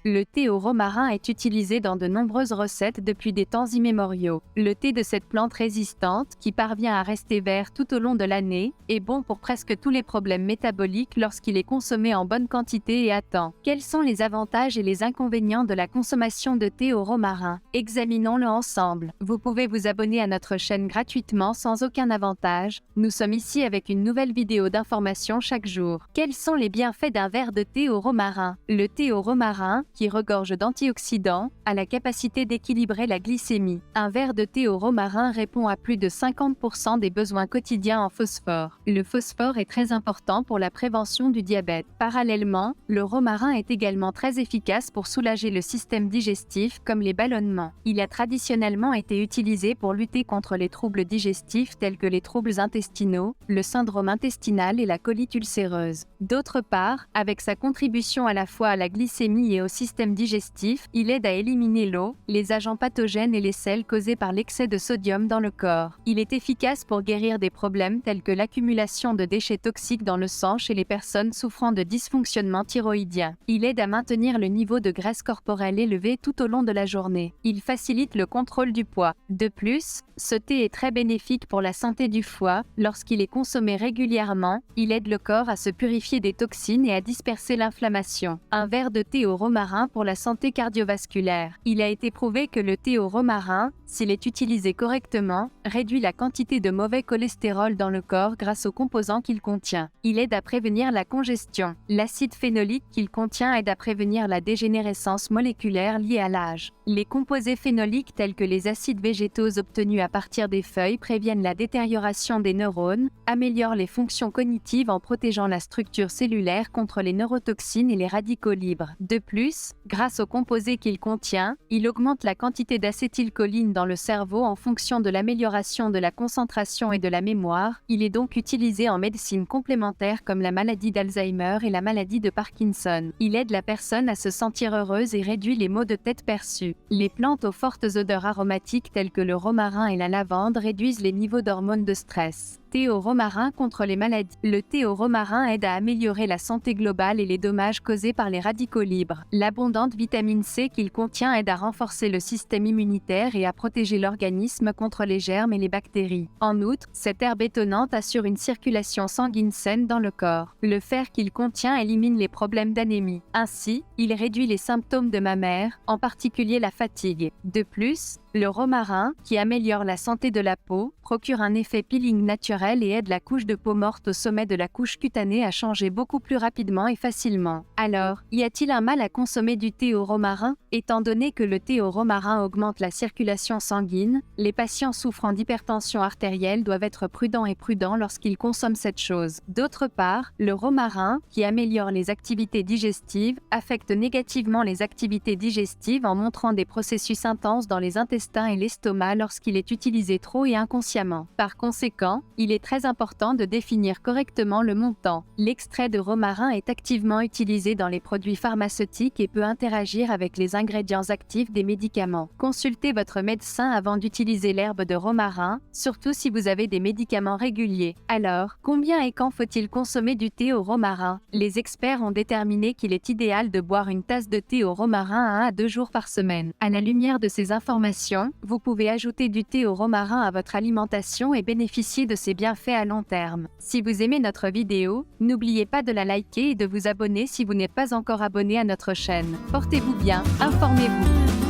Le thé au romarin est utilisé dans de nombreuses recettes depuis des temps immémoriaux. Le thé de cette plante résistante, qui parvient à rester vert tout au long de l'année, est bon pour presque tous les problèmes métaboliques lorsqu'il est consommé en bonne quantité et à temps. Quels sont les avantages et les inconvénients de la consommation de thé au romarin? Examinons-le ensemble. Vous pouvez vous abonner à notre chaîne gratuitement sans aucun avantage. Nous sommes ici avec une nouvelle vidéo d'information chaque jour. Quels sont les bienfaits d'un verre de thé au romarin? Le thé au romarin, qui regorge d'antioxydants, a la capacité d'équilibrer la glycémie. Un verre de thé au romarin répond à plus de 50% des besoins quotidiens en phosphore. Le phosphore est très important pour la prévention du diabète. Parallèlement, le romarin est également très efficace pour soulager le système digestif comme les ballonnements. Il a traditionnellement été utilisé pour lutter contre les troubles digestifs tels que les troubles intestinaux, le syndrome intestinal et la colite ulcéreuse. D'autre part, avec sa contribution à la fois à la glycémie et au système digestif, il aide à éliminer l'eau, les agents pathogènes et les sels causés par l'excès de sodium dans le corps. Il est efficace pour guérir des problèmes tels que l'accumulation de déchets toxiques dans le sang chez les personnes souffrant de dysfonctionnement thyroïdien. Il aide à maintenir le niveau de graisse corporelle élevé tout au long de la journée. Il facilite le contrôle du poids. De plus, ce thé est très bénéfique pour la santé du foie. Lorsqu'il est consommé régulièrement, il aide le corps à se purifier des toxines et à disperser l'inflammation. Un verre de thé au romarin pour la santé cardiovasculaire. Il a été prouvé que le thé au romarin, s'il est utilisé correctement, réduit la quantité de mauvais cholestérol dans le corps grâce aux composants qu'il contient. Il aide à prévenir la congestion. L'acide phénolique qu'il contient aide à prévenir la dégénérescence moléculaire liée à l'âge. Les composés phénoliques tels que les acides végétaux obtenus à partir des feuilles préviennent la détérioration des neurones, améliorent les fonctions cognitives en protégeant la structure cellulaire contre les neurotoxines et les radicaux libres. De plus, grâce aux composés qu'il contient, il augmente la quantité d'acétylcholine dans le cerveau en fonction de l'amélioration de la concentration et de la mémoire. Il est donc utilisé en médecine complémentaire comme la maladie d'Alzheimer et la maladie de Parkinson. Il aide la personne à se sentir heureuse et réduit les maux de tête perçus. Les plantes aux fortes odeurs aromatiques telles que le romarin et la lavande réduisent les niveaux d'hormones de stress. Thé au romarin contre les maladies. Le thé au romarin aide à améliorer la santé globale et les dommages causés par les radicaux libres. L'abondante vitamine C qu'il contient aide à renforcer le système immunitaire et à protéger l'organisme contre les germes et les bactéries. En outre, cette herbe étonnante assure une circulation sanguine saine dans le corps. Le fer qu'il contient élimine les problèmes d'anémie. Ainsi, il réduit les symptômes de mammaire, en particulier la fatigue. De plus, le romarin, qui améliore la santé de la peau, procure un effet peeling naturel et aide la couche de peau morte au sommet de la couche cutanée à changer beaucoup plus rapidement et facilement. Alors, y a-t-il un mal à consommer du thé au romarin? Étant donné que le thé au romarin augmente la circulation sanguine, les patients souffrant d'hypertension artérielle doivent être prudents lorsqu'ils consomment cette chose. D'autre part, le romarin, qui améliore les activités digestives, affecte négativement les activités digestives en montrant des processus intenses dans les intestins et l'estomac lorsqu'il est utilisé trop et inconsciemment. Par conséquent, il est très important de définir correctement le montant. L'extrait de romarin est activement utilisé dans les produits pharmaceutiques et peut interagir avec les ingrédients actifs des médicaments. Consultez votre médecin avant d'utiliser l'herbe de romarin, surtout si vous avez des médicaments réguliers. Alors, combien et quand faut-il consommer du thé au romarin? Les experts ont déterminé qu'il est idéal de boire une tasse de thé au romarin 1 à 2 jours par semaine. À la lumière de ces informations, vous pouvez ajouter du thé au romarin à votre alimentation et bénéficier de ses bienfaits à long terme. Si vous aimez notre vidéo, n'oubliez pas de la liker et de vous abonner si vous n'êtes pas encore abonné à notre chaîne. Portez-vous bien, informez-vous.